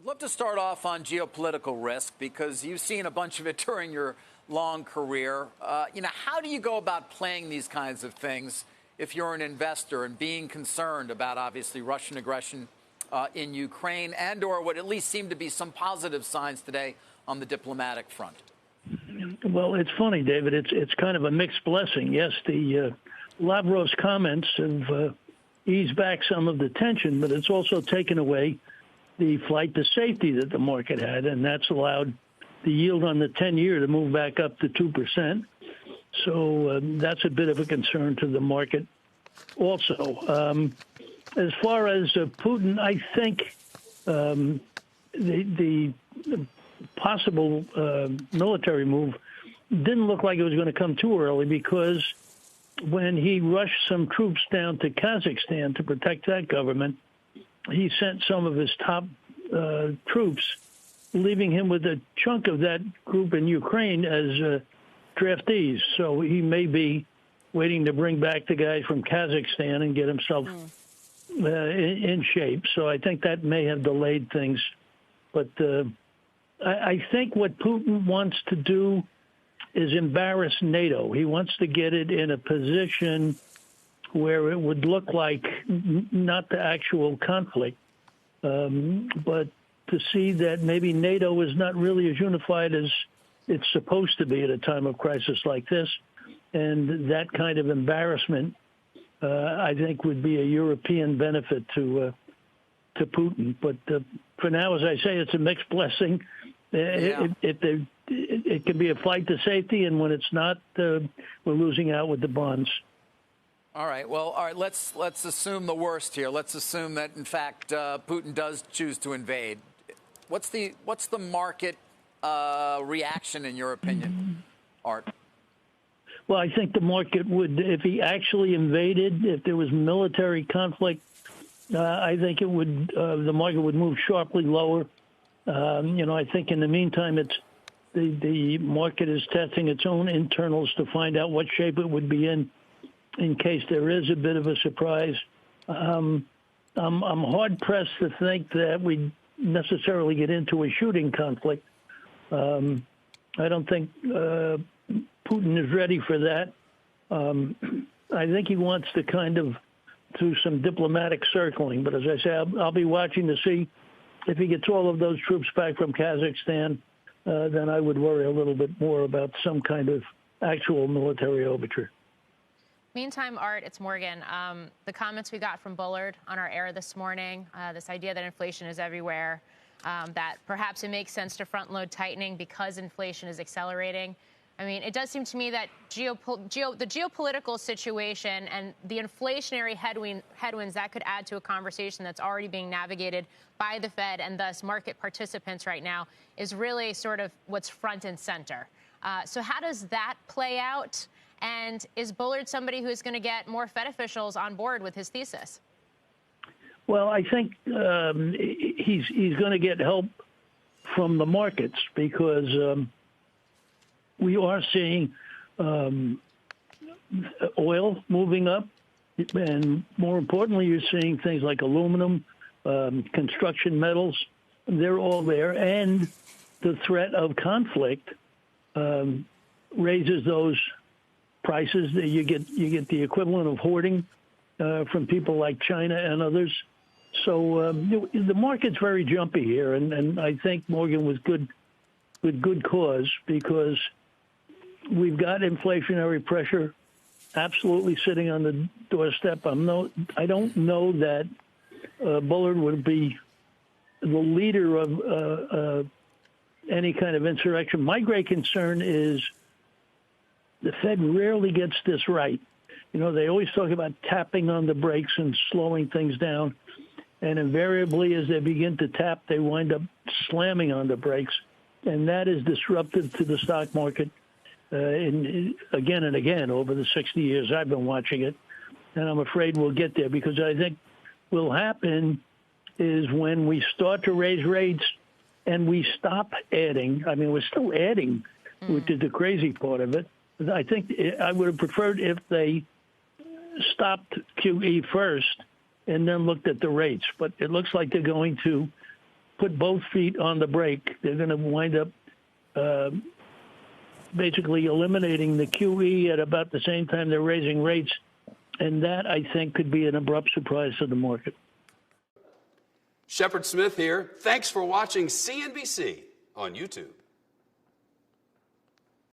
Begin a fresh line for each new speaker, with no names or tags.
I'd love to start off on geopolitical risk because you've seen a bunch of it during your long career. How do you go about playing these kinds of things if you're an investor and being concerned about, obviously, Russian aggression in Ukraine and or what at least seem to be some positive signs today on the diplomatic front?
Well, it's funny, David. It's kind of a mixed blessing. Yes, the Lavrov's comments have eased back some of the tension, but it's also taken away the flight to safety that the market had, and that's allowed the yield on the 10-year to move back up to 2%. So that's a bit of a concern to the market also. As far as Putin, I think the possible military move didn't look like it was going to come too early, because when he rushed some troops down to Kazakhstan to protect that government, he sent some of his top troops, leaving him with a chunk of that group in Ukraine as draftees. So he may be waiting to bring back the guys from Kazakhstan and get himself in shape. So I think that may have delayed things. But I think what Putin wants to do is embarrass NATO. He wants to get it in a position where it would look like not the actual conflict, but to see that maybe NATO is not really as unified as it's supposed to be at a time of crisis like this. And that kind of embarrassment, I think, would be a European benefit to Putin. But for now, as I say, it's a mixed blessing. Yeah. It can be a flight to safety, and when it's not, we're losing out with the bonds.
All right. Well, all right. Let's assume the worst here. Let's assume that, in fact, Putin does choose to invade. What's the market reaction, in your opinion, Art?
Well, I think the market would, if he actually invaded, if there was military conflict, I think it would. The market would move sharply lower. I think in the meantime, it's the market is testing its own internals to find out what shape it would be in case there is a bit of a surprise. I'm hard pressed to think that we necessarily get into a shooting conflict. I don't think Putin is ready for that. I think he wants to kind of do some diplomatic circling. But as I say, I'll be watching to see if he gets all of those troops back from Kazakhstan. Then I would worry a little bit more about some kind of actual military overture.
Meantime, Art, it's Morgan. The comments we got from Bullard on our air this morning, this idea that inflation is everywhere, that perhaps it makes sense to front-load tightening because inflation is accelerating. I mean, it does seem to me that the geopolitical situation and the inflationary headwinds that could add to a conversation that's already being navigated by the Fed and thus market participants right now is really sort of what's front and center. So how does that play out? And is Bullard somebody who's going to get more Fed officials on board with his thesis?
Well, I think he's going to get help from the markets because we are seeing oil moving up. And more importantly, you're seeing things like aluminum, construction metals. They're all there. And the threat of conflict raises those prices. You get the equivalent of hoarding from people like China and others. So the market's very jumpy here, and I think Morgan was with good cause, because we've got inflationary pressure absolutely sitting on the doorstep. I don't know that Bullard would be the leader of any kind of insurrection. My great concern is the Fed rarely gets this right. They always talk about tapping on the brakes and slowing things down. And invariably, as they begin to tap, they wind up slamming on the brakes. And that is disruptive to the stock market again and again over the 60 years I've been watching it. And I'm afraid we'll get there, because I think what will happen is when we start to raise rates and we stop adding. I mean, we're still adding, which is the crazy part of it. I think I would have preferred if they stopped QE first and then looked at the rates. But it looks like they're going to put both feet on the brake. They're going to wind up basically eliminating the QE at about the same time they're raising rates. And that, I think, could be an abrupt surprise to the market.
Shepard Smith here. Thanks for watching CNBC on YouTube.